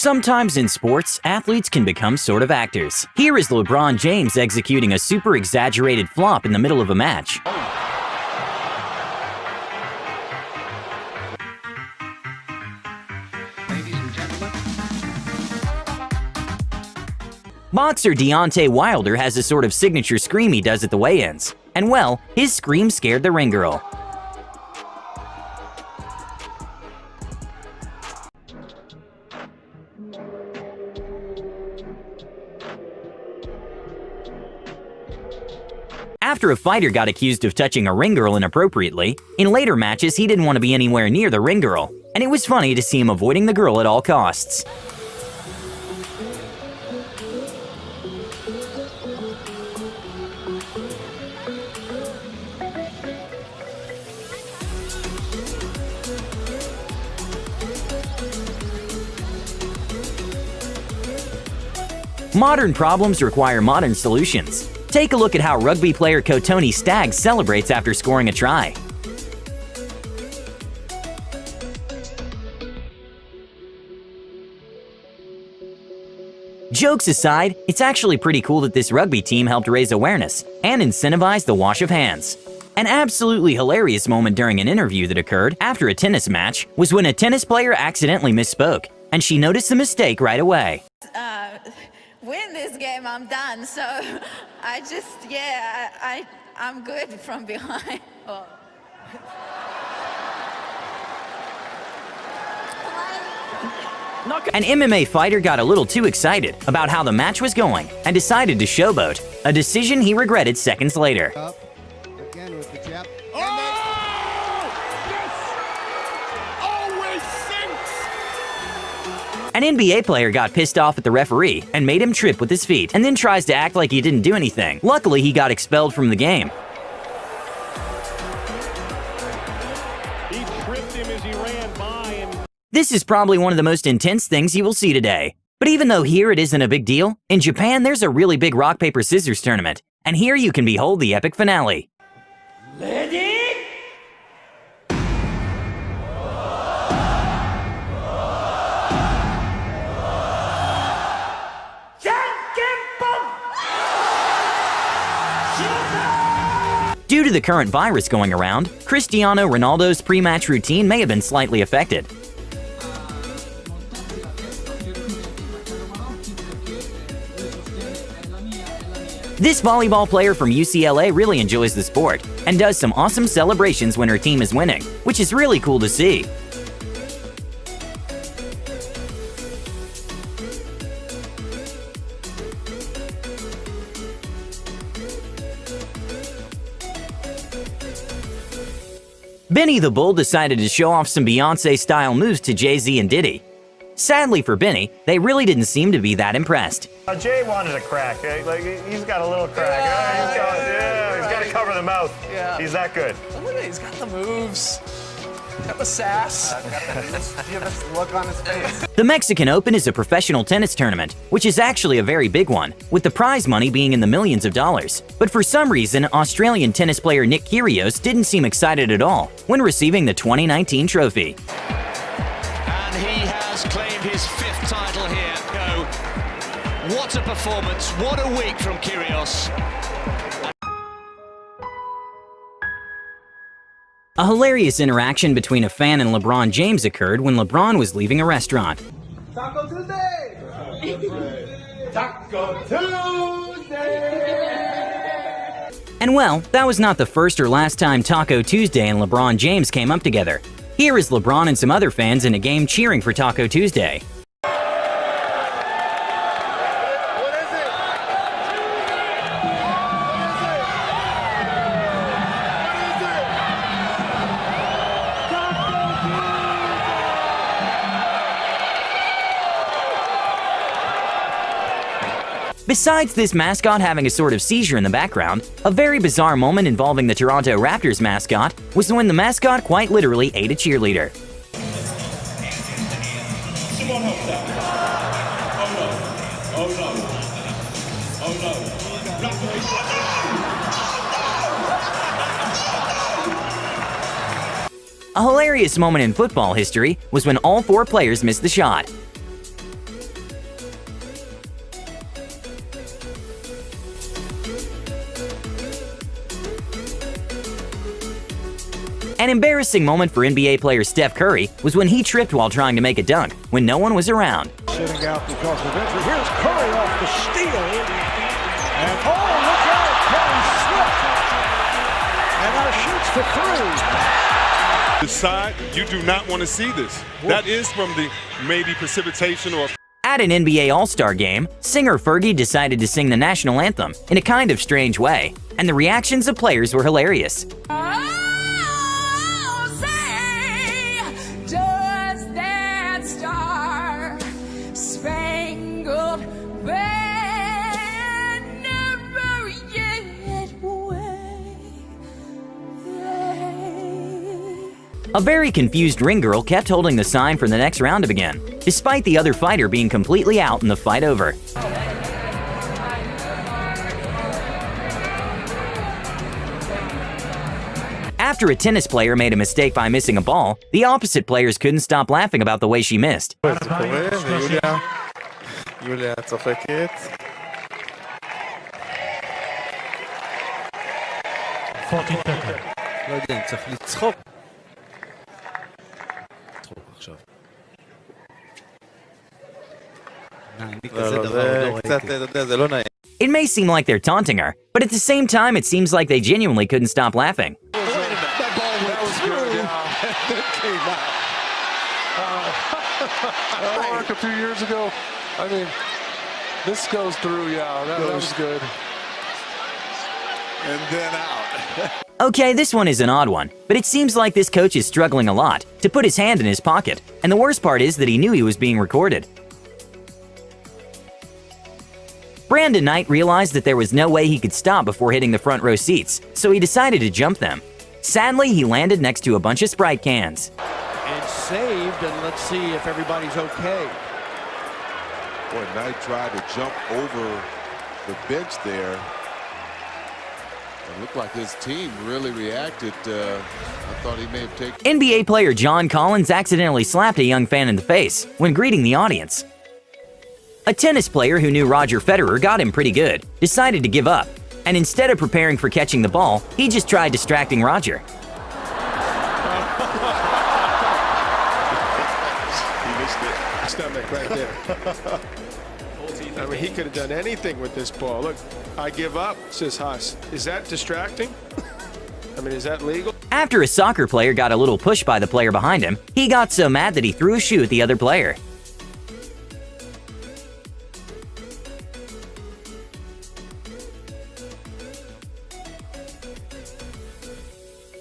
Sometimes in sports, athletes can become sort of actors. Here is LeBron James executing a super exaggerated flop in the middle of a match. Boxer Deontay Wilder has a sort of signature scream he does at the weigh-ins. And well, his scream scared the ring girl. After a fighter got accused of touching a ring girl inappropriately, in later matches he didn't want to be anywhere near the ring girl, and it was funny to see him avoiding the girl at all costs. Modern problems require modern solutions. Take a look at how rugby player Tony Staggs celebrates after scoring a try. Jokes aside, it's actually pretty cool that this rugby team helped raise awareness and incentivize the wash of hands. An absolutely hilarious moment during an interview that occurred after a tennis match was when a tennis player accidentally misspoke, and she noticed the mistake right away. Win this game, I'm done. So I just, I'm good from behind. Oh. An MMA fighter got a little too excited about how the match was going and decided to showboat, a decision he regretted seconds later. Again with the jab. An NBA player got pissed off at the referee and made him trip with his feet, and then tries to act like he didn't do anything. Luckily, he got expelled from the game. He tripped him as he ran by and... This is probably one of the most intense things you will see today. But even though here it isn't a big deal, in Japan there's a really big rock, paper, scissors tournament, and here you can behold the epic finale. Ready? Due to the current virus going around, Cristiano Ronaldo's pre-match routine may have been slightly affected. This volleyball player from UCLA really enjoys the sport and does some awesome celebrations when her team is winning, which is really cool to see. Benny the Bull decided to show off some Beyoncé-style moves to Jay-Z and Diddy. Sadly for Benny, they really didn't seem to be that impressed. Jay wanted a crack. Like he's got a little crack. He's got to cover the mouth. Yeah. He's that good. Look at it. He's got the moves. Got the sass. Give us a look on his face. The Mexican Open is a professional tennis tournament, which is actually a very big one, with the prize money being in the millions of dollars. But for some reason, Australian tennis player Nick Kyrgios didn't seem excited at all when receiving the 2019 trophy. And he has claimed his 5th title here. No. What a performance, what a week from Kyrgios. A hilarious interaction between a fan and LeBron James occurred when LeBron was leaving a restaurant. Taco Tuesday! Taco Tuesday! And well, that was not the first or last time Taco Tuesday and LeBron James came up together. Here is LeBron and some other fans in a game cheering for Taco Tuesday. Besides this mascot having a sort of seizure in the background, a very bizarre moment involving the Toronto Raptors mascot was when the mascot quite literally ate a cheerleader. A hilarious moment in football history was when all 4 players missed the shot. An embarrassing moment for NBA player Steph Curry was when he tripped while trying to make a dunk when no one was around. Sitting out because of injury. Here's Curry off the steal. And oh, look out! Curry slipped. And now shoots for three. The side, you do not want to see this. That is from the maybe precipitation or... At an NBA All-Star game, singer Fergie decided to sing the national anthem in a kind of strange way, and the reactions of players were hilarious. A very confused ring girl kept holding the sign for the next round to begin, despite the other fighter being completely out and the fight over. After a tennis player made a mistake by missing a ball, the opposite players couldn't stop laughing about the way she missed. יוליה צוחקת. לא יודע, צריך לצחוק. צחוק עכשיו. זה קצת, אתה יודע, זה לא נעים. It may seem like they're taunting her, but at the same time it seems like they genuinely couldn't stop laughing. That worked a few years ago. I mean, this goes through, yeah, that was good. And then out. Okay, this one is an odd one, but it seems like this coach is struggling a lot to put his hand in his pocket, and the worst part is that he knew he was being recorded. Brandon Knight realized that there was no way he could stop before hitting the front row seats, so he decided to jump them. Sadly, he landed next to a bunch of Sprite cans. And saved, and let's see if everybody's okay. Boy, Knight tried to jump over the bench there. It looked like his team really reacted. I thought he may have taken... NBA player John Collins accidentally slapped a young fan in the face when greeting the audience. A tennis player who knew Roger Federer got him pretty good, decided to give up, and instead of preparing for catching the ball, he just tried distracting Roger. He missed it. Stomach right there. I mean, he could have done anything with this ball. Look, I give up, says Haas. Is that distracting? I mean, is that legal? After a soccer player got a little push by the player behind him, he got so mad that he threw a shoe at the other player.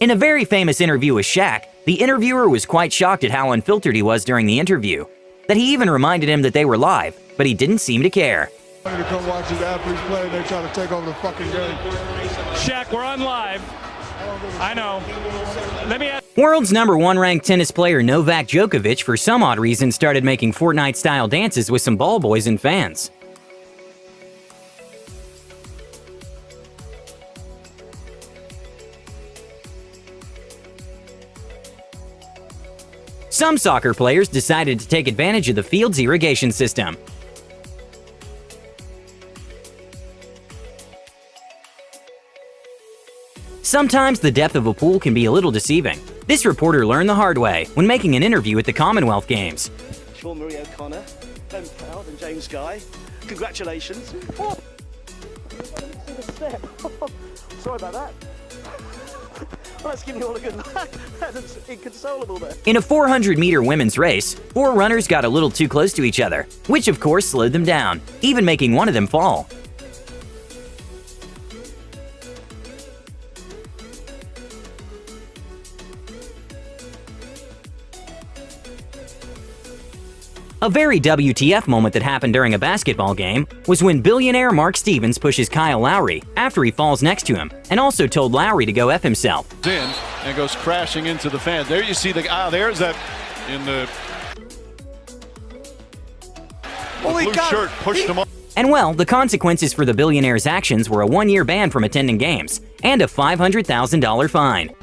In a very famous interview with Shaq, the interviewer was quite shocked at how unfiltered he was during the interview, that he even reminded him that they were live, but he didn't seem to care. To come watch these athletes play, and they're trying to take over the fucking game. Shaq, we're on live. I know. Let me ask. World's #1 ranked tennis player Novak Djokovic, for some odd reason, started making Fortnite-style dances with some ball boys and fans. Some soccer players decided to take advantage of the field's irrigation system. Sometimes the depth of a pool can be a little deceiving. This reporter learned the hard way when making an interview at the Commonwealth Games. Sean Marie O'Connor, Ben Proud and James Guy, congratulations. Oh. Sorry about that. Well, let's give you all a good luck. That's inconsolable there. In a 400-meter women's race, 4 runners got a little too close to each other, which of course slowed them down, even making one of them fall. A very WTF moment that happened during a basketball game was when billionaire Mark Stevens pushes Kyle Lowry after he falls next to him, and also told Lowry to go F himself. In and goes crashing into the fan. There you see the there's that in the blue shirt pushed him off. And well, the consequences for the billionaire's actions were a 1-year ban from attending games and a $500,000 fine.